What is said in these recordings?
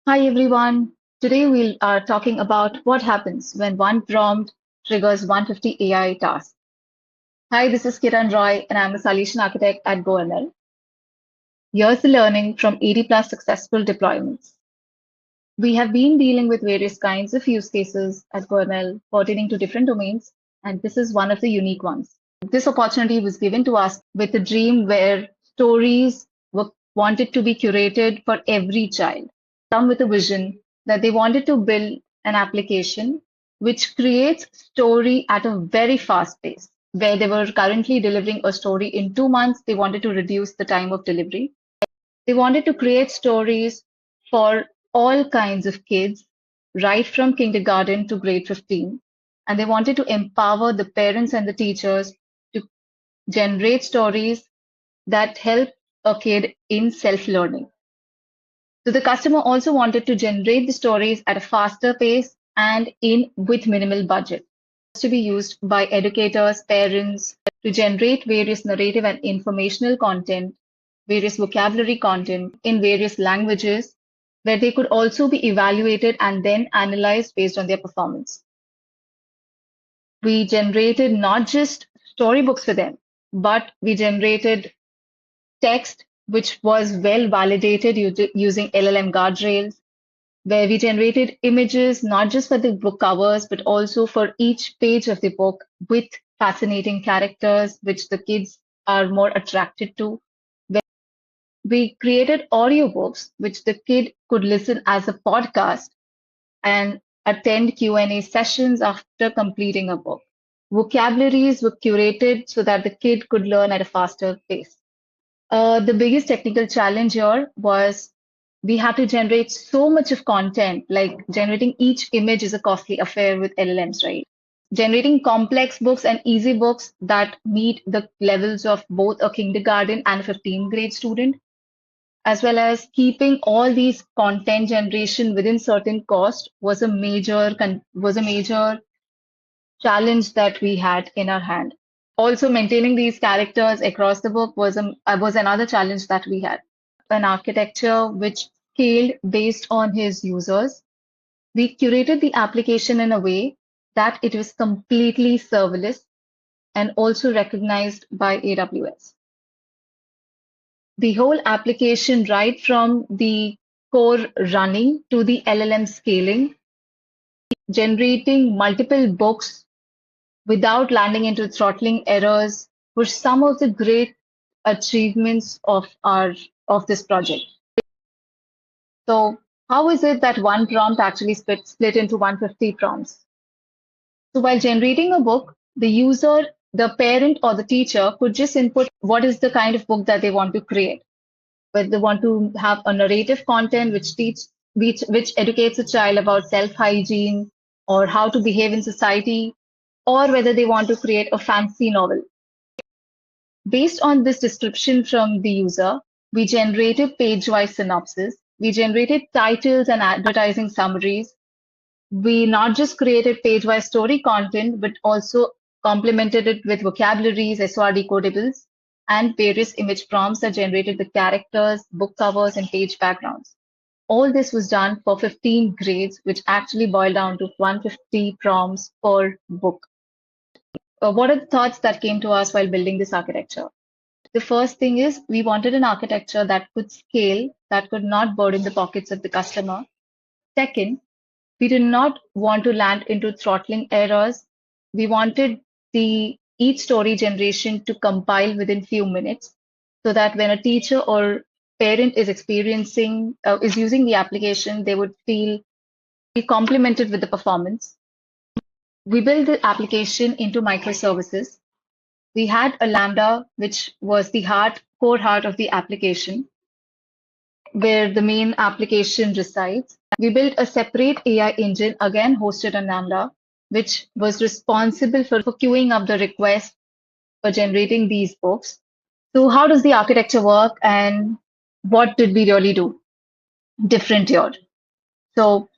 Hi everyone. Today we are talking about what happens when one prompt triggers 150 AI tasks. Hi, this is Kiran Roy and I'm a solution architect at GoML. Here's the learning from 80 plus successful deployments. We have been dealing with various kinds of use cases at GoML pertaining to different domains, and this is one of the unique ones. This opportunity was given to us with a dream where stories were wanted to be curated for every child. Come with a vision that they wanted to build an application which creates story at a very fast pace. Where they were currently delivering a story in 2 months, they wanted to reduce the time of delivery. They wanted to create stories for all kinds of kids, right from kindergarten to grade 15. And they wanted to empower the parents and the teachers to generate stories that help a kid in self-learning. So the customer also wanted to generate the stories at a faster pace and in with minimal budget to be used by educators, parents to generate various narrative and informational content, various vocabulary content in various languages, where they could also be evaluated and then analyzed based on their performance. We generated not just storybooks for them, but we generated text which was well validated using LLM guardrails, where we generated images not just for the book covers, but also for each page of the book with fascinating characters, which the kids are more attracted to. We created audiobooks, which the kid could listen as a podcast and attend Q&A sessions after completing a book. Vocabularies were curated so that the kid could learn at a faster pace. The biggest technical challenge here was we had to generate so much of content, like generating each image is a costly affair with LLMs, right? Generating complex books and easy books that meet the levels of both a kindergarten and a 15th grade student, as well as keeping all these content generation within certain cost was a major challenge that we had in our hand. Also, maintaining these characters across the book was another challenge that we had. An architecture which scaled based on his users. We curated the application in a way that it was completely serverless and also recognized by AWS. The whole application, right from the core running to the LLM scaling, generating multiple books without landing into throttling errors, were some of the great achievements of this project. So how is it that one prompt actually split into 150 prompts? So while generating a book, the user, the parent or the teacher could just input what is the kind of book that they want to create. Whether they want to have a narrative content which educates a child about self-hygiene or how to behave in society, or whether they want to create a fancy novel. Based on this description from the user, we generated page-wise synopsis, we generated titles and advertising summaries. We not just created page-wise story content, but also complemented it with vocabularies, SOR decodables, and various image prompts that generated the characters, book covers, and page backgrounds. All this was done for 15 grades, which actually boiled down to 150 prompts per book. What are the thoughts that came to us while building this architecture? The first thing is we wanted an architecture that could scale, that could not burden the pockets of the customer. Second, we did not want to land into throttling errors. We wanted each story generation to compile within few minutes so that when a teacher or parent is is using the application, they would feel complimented with the performance. We built the application into microservices. We had a Lambda, which was the core heart of the application, where the main application resides. We built a separate AI engine, again hosted on Lambda, which was responsible for queuing up the request for generating these books. So how does the architecture work and what did we really do different here? So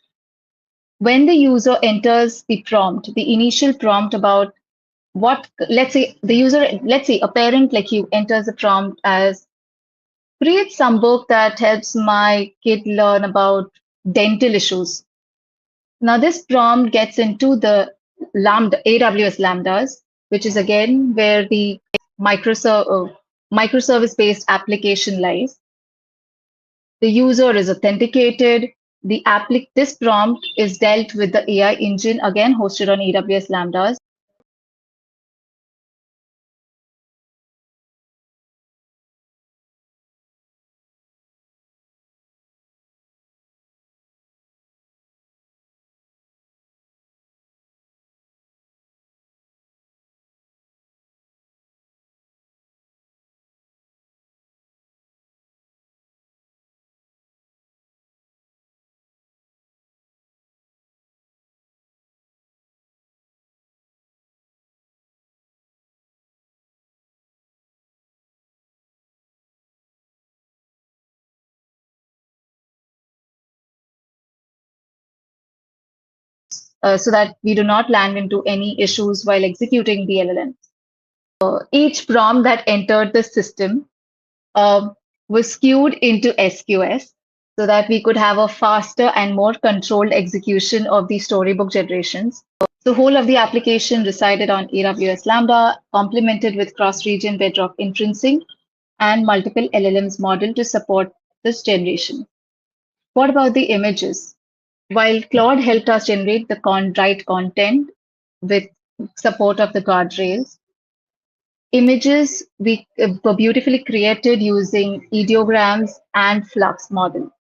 when the user enters the prompt, the initial prompt about let's say a parent like you enters a prompt as create some book that helps my kid learn about dental issues. Now, this prompt gets into the Lambda, AWS Lambdas, which is again where the microservice-based application lies. The user is authenticated. This prompt is dealt with the AI engine, again hosted on AWS Lambdas. So that we do not land into any issues while executing the LLM. Each prompt that entered the system uh, was skewed into SQS so that we could have a faster and more controlled execution of the storybook generations. The whole of the application resided on AWS Lambda, complemented with cross-region Bedrock inferencing and multiple LLMs model to support this generation. What about the images? While Claude helped us generate the right content with support of the guardrails, images were beautifully created using ideograms and flux model.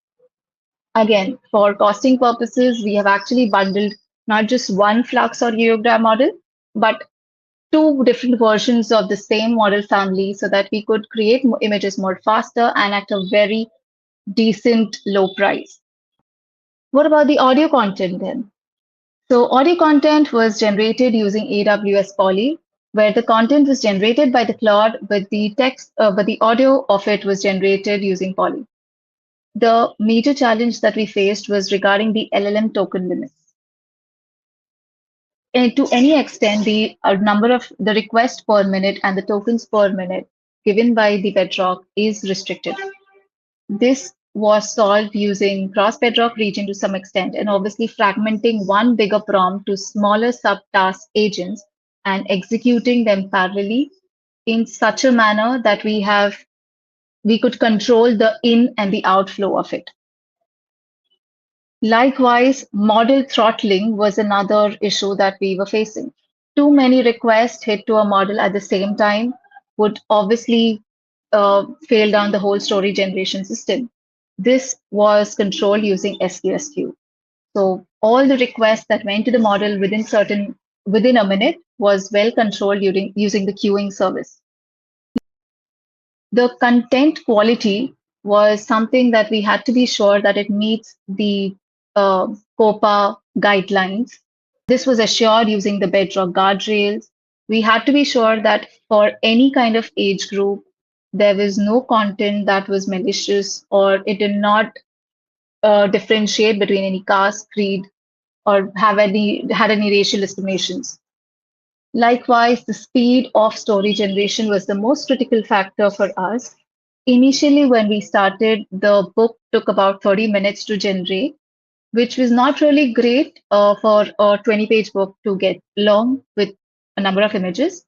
Again, for costing purposes, we have actually bundled not just one flux or ideogram model, but two different versions of the same model family so that we could create images more faster and at a very decent low price. What about the audio content then? So audio content was generated using AWS Poly, where the content was generated by the Claude, but the audio of it was generated using Poly. The major challenge that we faced was regarding the LLM token limits. And to any extent, the number of the requests per minute and the tokens per minute given by the Bedrock is restricted. This was solved using cross-Bedrock region to some extent, and obviously fragmenting one bigger prompt to smaller subtask agents and executing them parallelly in such a manner that we could control the in and the outflow of it. Likewise, model throttling was another issue that we were facing. Too many requests hit to a model at the same time would obviously fail down the whole story generation system. This was controlled using SQSQ. So all the requests that went to the model within a minute was well controlled using the queuing service. The content quality was something that we had to be sure that it meets the COPA guidelines. This was assured using the Bedrock guardrails. We had to be sure that for any kind of age group, there was no content that was malicious or it did not differentiate between any caste, creed, or had any racial discriminations. Likewise, the speed of story generation was the most critical factor for us. Initially, when we started, the book took about 30 minutes to generate, which was not really great for a 20-page book to get long with a number of images.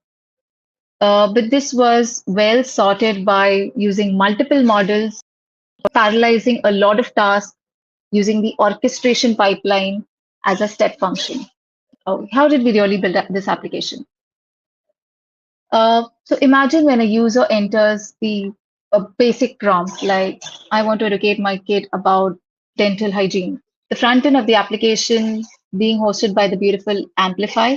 But this was well sorted by using multiple models, parallelizing a lot of tasks, using the orchestration pipeline as a step function. How did we really build up this application? So imagine when a user enters the basic prompt, like, I want to educate my kid about dental hygiene. The front end of the application being hosted by the beautiful Amplify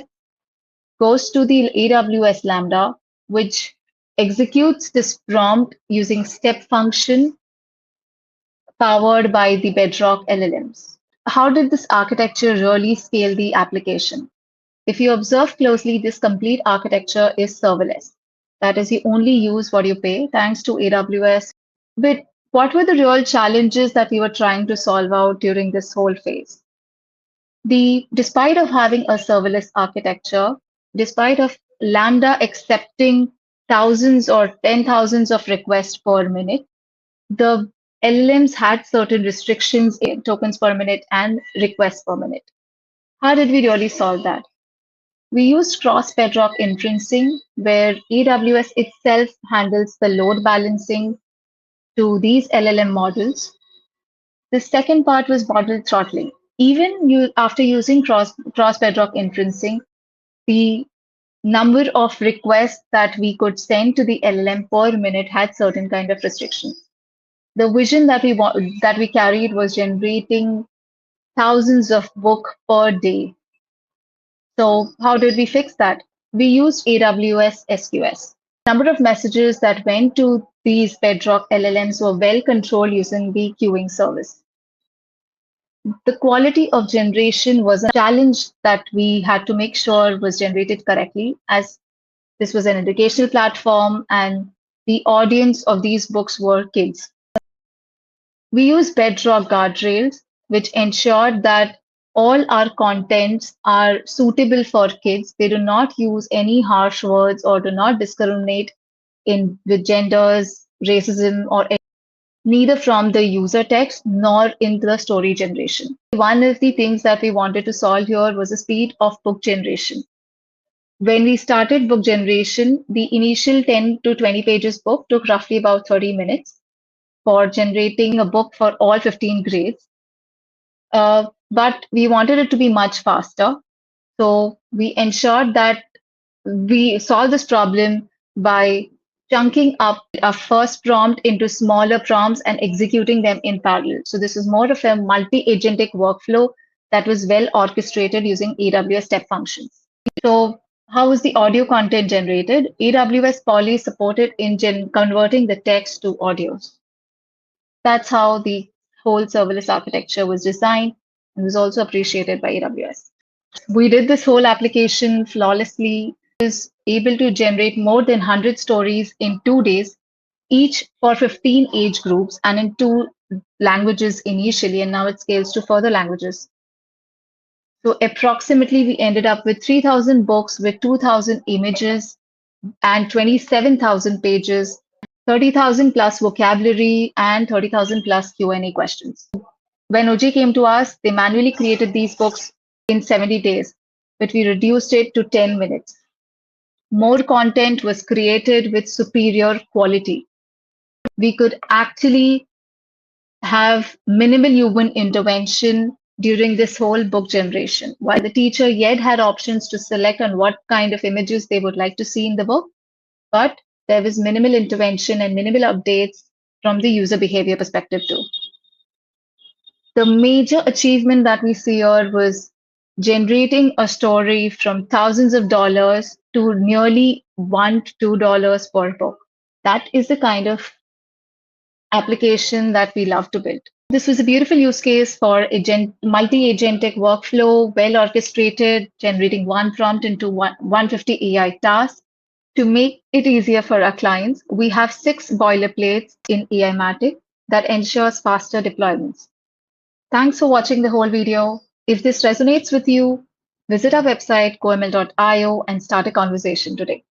goes to the AWS Lambda, which executes this prompt using step function powered by the Bedrock LLMs. How did this architecture really scale the application? If you observe closely, this complete architecture is serverless. That is, you only use what you pay thanks to AWS. But what were the real challenges that we were trying to solve out during this whole phase? Despite of having a serverless architecture, despite of Lambda accepting thousands or 10,000s of requests per minute, the LLMs had certain restrictions in tokens per minute and requests per minute. How did we really solve that? We used cross-bedrock inferencing, where AWS itself handles the load balancing to these LLM models. The second part was model throttling. Even after using cross-bedrock inferencing, the number of requests that we could send to the LLM per minute had certain kind of restrictions. The vision that we carried was generating thousands of book per day. So how did we fix that? We used AWS SQS. Number of messages that went to these Bedrock LLMs were well controlled using the queuing service. The quality of generation was a challenge that we had to make sure was generated correctly, as this was an educational platform and the audience of these books were kids. We use Bedrock guardrails, which ensured that all our contents are suitable for kids. They do not use any harsh words or do not discriminate with genders, racism, or neither from the user text nor in the story generation. One of the things that we wanted to solve here was the speed of book generation. When we started book generation, the initial 10 to 20 pages book took roughly about 30 minutes for generating a book for all 15 grades. But we wanted it to be much faster. So we ensured that we solve this problem by chunking up a first prompt into smaller prompts and executing them in parallel. So this is more of a multi-agentic workflow that was well orchestrated using AWS step functions. So how is the audio content generated? AWS Poly supported in converting the text to audios. That's how the whole serverless architecture was designed and was also appreciated by AWS. We did this whole application flawlessly. Is able to generate more than 100 stories in 2 days, each for 15 age groups and in 2 languages initially, and now it scales to further languages. So approximately we ended up with 3,000 books with 2,000 images and 27,000 pages, 30,000 plus vocabulary and 30,000 plus Q&A questions. When OG came to us, they manually created these books in 70 days, but we reduced it to 10 minutes. More content was created with superior quality. We could actually have minimal human intervention during this whole book generation. While the teacher yet had options to select on what kind of images they would like to see in the book, but there was minimal intervention and minimal updates from the user behavior perspective too. The major achievement that we see here was generating a story from thousands of dollars to nearly $1 to $2 per book. That is the kind of application that we love to build. This was a beautiful use case for a multi-agentic workflow, well orchestrated, generating one prompt into 150 AI tasks. To make it easier for our clients, we have 6 boilerplates in AI-Matic that ensures faster deployments. Thanks for watching the whole video. If this resonates with you, visit our website, goml.io, and start a conversation today.